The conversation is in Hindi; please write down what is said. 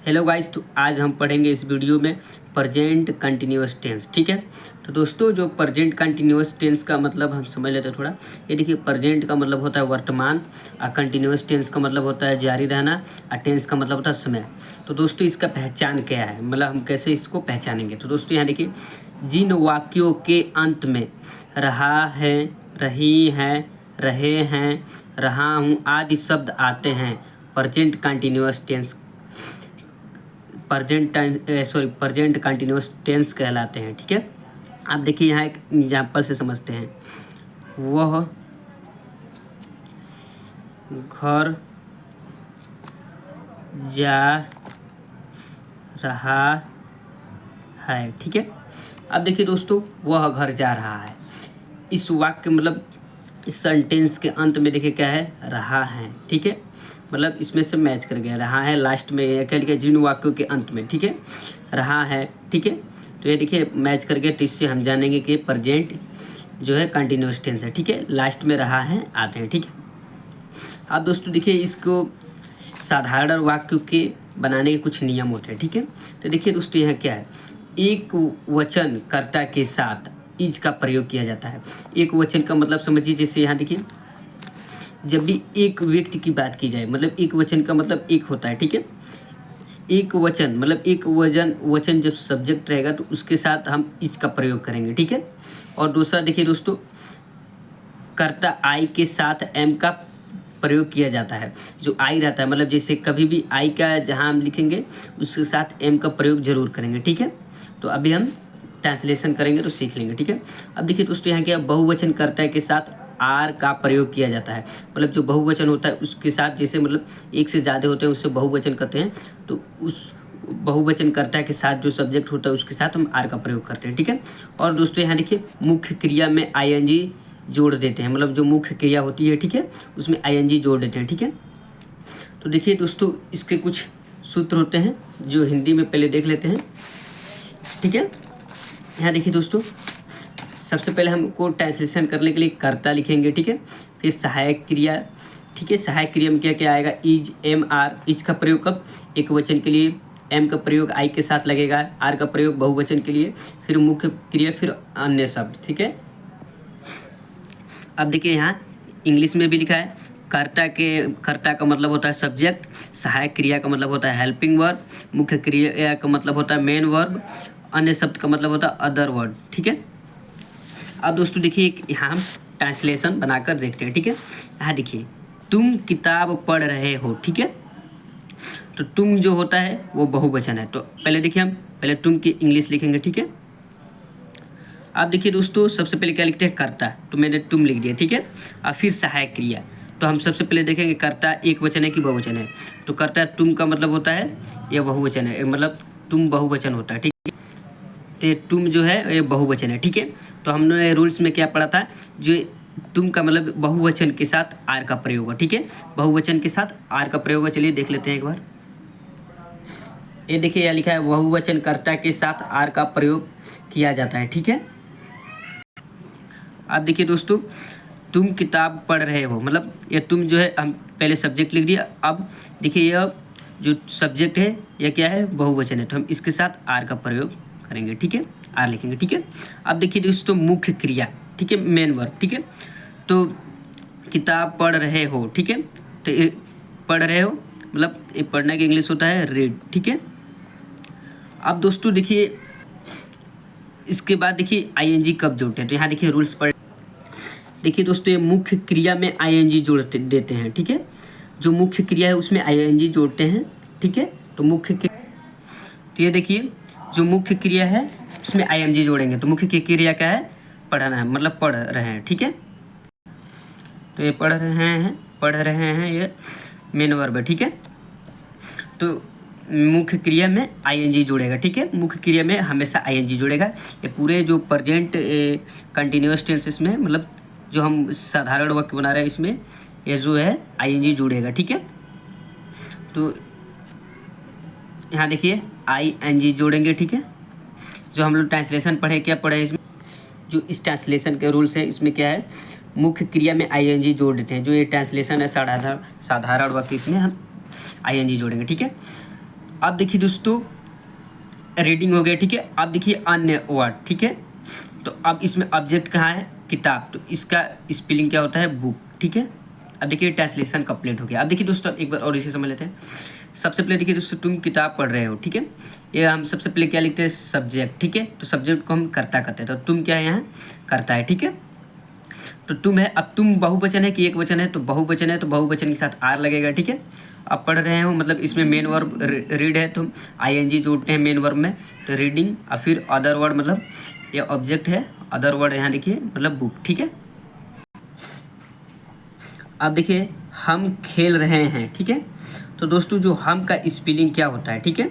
हेलो गाइस, तो आज हम पढ़ेंगे इस वीडियो में प्रेजेंट कंटिन्यूअस टेंस। ठीक है, तो दोस्तों जो प्रेजेंट कंटिन्यूअस टेंस का मतलब हम समझ लेते हैं थोड़ा। ये देखिए, प्रेजेंट का मतलब होता है वर्तमान, और कंटिन्यूअस टेंस का मतलब होता है जारी रहना, और टेंस का मतलब होता है समय। तो दोस्तों इसका पहचान क्या है, मतलब हम कैसे इसको पहचानेंगे। तो दोस्तों यहाँ देखिए, जिन वाक्यों के अंत में रहा है, रही है, रहे हैं, रहा हूँ आदि शब्द आते हैं, present continuous tense present continuous tense कहलाते हैं। ठीक है, आप देखिए यहाँ एक एग्जाम्पल से समझते हैं। वह घर जा रहा है। ठीक है, अब देखिए दोस्तों, वह घर जा रहा है, इस वाक्य मतलब इस सेंटेंस के अंत में देखिए क्या है, रहा है। ठीक है, मतलब इसमें से मैच कर गया, रहा है लास्ट में ये कह लिया जिन वाक्यों के अंत में। ठीक है, रहा है। ठीक है, तो ये देखिए मैच कर गया, तो इससे हम जानेंगे कि प्रेजेंट जो है कंटिन्यूअस टेंस है। ठीक है, लास्ट में रहा है आते हैं। ठीक है, अब दोस्तों देखिए इसको साधारण वाक्य के बनाने के कुछ नियम होते हैं। ठीक है, तो देखिए दोस्तों यहाँ क्या है, एक वचन कर्ता के साथ इज का प्रयोग किया जाता है। एक वचन का मतलब समझिए, जैसे यहाँ देखिए जब भी एक व्यक्ति की बात की जाए, मतलब एक वचन का मतलब एक होता है। ठीक है, एक वचन मतलब एक वचन जब सब्जेक्ट रहेगा तो उसके साथ हम इज का प्रयोग करेंगे। ठीक है, और दूसरा देखिए दोस्तों, कर्ता आई के साथ एम का प्रयोग किया जाता है। जो आई रहता है, मतलब जैसे कभी भी आई का जहाँ हम लिखेंगे उसके साथ एम का प्रयोग जरूर करेंगे। ठीक है, तो अभी हम ट्रांसलेशन करेंगे तो सीख लेंगे। ठीक है, अब देखिए दोस्तों यहाँ क्या, बहुवचन कर्ता के साथ आर का प्रयोग किया जाता है। मतलब जो बहुवचन होता है उसके साथ, जैसे मतलब एक से ज़्यादा होते हैं उससे बहुवचन कहते हैं, तो उस बहुवचन कर्ता के साथ जो सब्जेक्ट होता है उसके साथ हम आर का प्रयोग करते हैं। ठीक है, और दोस्तों यहाँ देखिए मुख्य क्रिया में आईएनजी जोड़ देते हैं, मतलब जो मुख्य क्रिया होती है, ठीक है, उसमें आईएनजी जोड़ देते हैं। ठीक है, तो देखिए दोस्तों इसके कुछ सूत्र होते हैं जो हिंदी में पहले देख लेते हैं। ठीक है, यहाँ देखिए दोस्तों, सबसे पहले हमको ट्रांसलेशन करने के लिए कर्ता लिखेंगे। ठीक है, फिर सहायक क्रिया। ठीक है, सहायक क्रिया में क्या क्या आएगा, इज, एम, आर। इज का प्रयोग कब, एक वचन के लिए, एम का प्रयोग आई के साथ लगेगा, आर का प्रयोग बहुवचन के लिए, फिर मुख्य क्रिया, फिर अन्य शब्द। ठीक है, अब देखिए यहाँ इंग्लिश में भी लिखा है, कर्ता का मतलब होता है सब्जेक्ट, सहायक क्रिया का मतलब होता है हेल्पिंग वर्ब, मुख्य क्रिया का मतलब होता है मेन वर्ब, अन्य शब्द का मतलब होता है अदर वर्ड। ठीक है, अब दोस्तों देखिए यहाँ हम ट्रांसलेशन बनाकर देखते हैं। ठीक है, यहाँ देखिए, तुम किताब पढ़ रहे हो। ठीक है, तो तुम जो होता है वो बहुवचन है, तो पहले देखिए हम पहले तुम की इंग्लिश लिखेंगे। ठीक है, अब देखिए दोस्तों सबसे पहले क्या लिखते हैं, कर्ता, तो मैंने तुम लिख दिया। ठीक है, और फिर सहायक क्रिया, तो हम सबसे पहले देखेंगे कर्ता एक वचन है कि बहुवचन है। तो कर्ता तुम का मतलब होता है यह बहुवचन है, मतलब तुम बहुवचन होता है। ठीक है, तो तुम जो है ये बहुवचन है। ठीक है, तो हमने रूल्स में क्या पढ़ा था, जो तुम का मतलब बहुवचन के साथ आर का प्रयोग हो। ठीक है, बहुवचन के साथ आर का प्रयोग हो। चलिए देख लेते हैं एक बार। ये देखिए यह लिखा है, बहुवचन कर्ता के साथ आर का प्रयोग किया जाता है। ठीक है, अब देखिए दोस्तों, तुम किताब पढ़ रहे हो, मतलब ये तुम जो है हम पहले सब्जेक्ट लिख दिया। अब देखिए यह जो सब्जेक्ट है यह क्या है, बहुवचन है, तो हम इसके साथ आर का प्रयोग करेंगे। ठीक है, आर लिखेंगे। ठीक है, अब देखिए दोस्तों मुख्य क्रिया, ठीक है, मेन वर्ब। ठीक है, तो किताब पढ़ रहे हो। ठीक है, तो ये पढ़ रहे हो मतलब ये पढ़ने की इंग्लिश होता है रीड। ठीक है, अब दोस्तों देखिए इसके बाद देखिए आईएनजी कब जोड़ते हैं, तो यहाँ देखिए रूल्स पढ़। देखिए दोस्तों, ये मुख्य क्रिया में आईएनजी जोड़ देते हैं। ठीक है, जो मुख्य क्रिया है उसमें आईएनजी जोड़ते हैं। ठीक है, तो मुख्य क्रिया, तो ये देखिए जो मुख्य क्रिया है उसमें आईएनजी जोड़ेंगे, तो मुख्य क्रिया क्या है, पढ़ना है, मतलब पढ़ रहे हैं। ठीक है, तो ये पढ़ रहे हैं ये मेन वर्ब है। ठीक है, तो मुख्य क्रिया में आईएनजी जुड़ेगा। ठीक है, मुख्य क्रिया में हमेशा आईएनजी जुड़ेगा। ये पूरे जो प्रेजेंट कंटिन्यूअस टेंसेस में, मतलब जो हम साधारण वाक्य बना रहे हैं इसमें ये जो है आईएनजी जुड़ेगा। ठीक है, तो यहाँ देखिए आईएनजी जोड़ेंगे। ठीक है, जो हम लोग ट्रांसलेशन पढ़े, क्या पढ़े इसमें, जो इस ट्रांसलेशन के रूल्स हैं इसमें क्या है, मुख्य क्रिया में आईएनजी जोड़ देते हैं। जो ये ट्रांसलेशन है साधारण वाक्य, इसमें हम आईएनजी जोड़ेंगे। ठीक है, अब देखिए दोस्तों रीडिंग हो गया, ठीक है। अब देखिए अन्य वर्ड, ठीक है। तो अब इसमें ऑब्जेक्ट कहाँ है, किताब, तो इसका स्पेलिंग क्या होता है, बुक, ठीक है। अब देखिए ट्रांसलेशन कंप्लीट हो गया। अब देखिए दोस्तों एक बार और इसे समझ लेते हैं। सबसे पहले देखिए दोस्तों तुम किताब पढ़ रहे हो, ठीक है। ये हम सबसे पहले क्या लिखते हैं, सब्जेक्ट, ठीक है। तो सब्जेक्ट को हम कर्ता करते हैं, तो तुम क्या है यहाँ करता है, ठीक है। तो तुम है, अब तुम बहुवचन है कि एक वचन है, तो बहुवचन है तो बहुवचन के साथ आर लगेगा, ठीक है। अब पढ़ रहे हो मतलब इसमें मेन वर्ब रीड है तो आईएनजी जोड़ते हैं मेन वर्ब में, तो रीडिंग। और फिर अदर वर्ड मतलब ये ऑब्जेक्ट है, अदर वर्ड यहाँ देखिए मतलब बुक, ठीक है। अब देखिए हम खेल रहे हैं, ठीक है। तो दोस्तों जो हम का स्पेलिंग क्या होता है, ठीक है।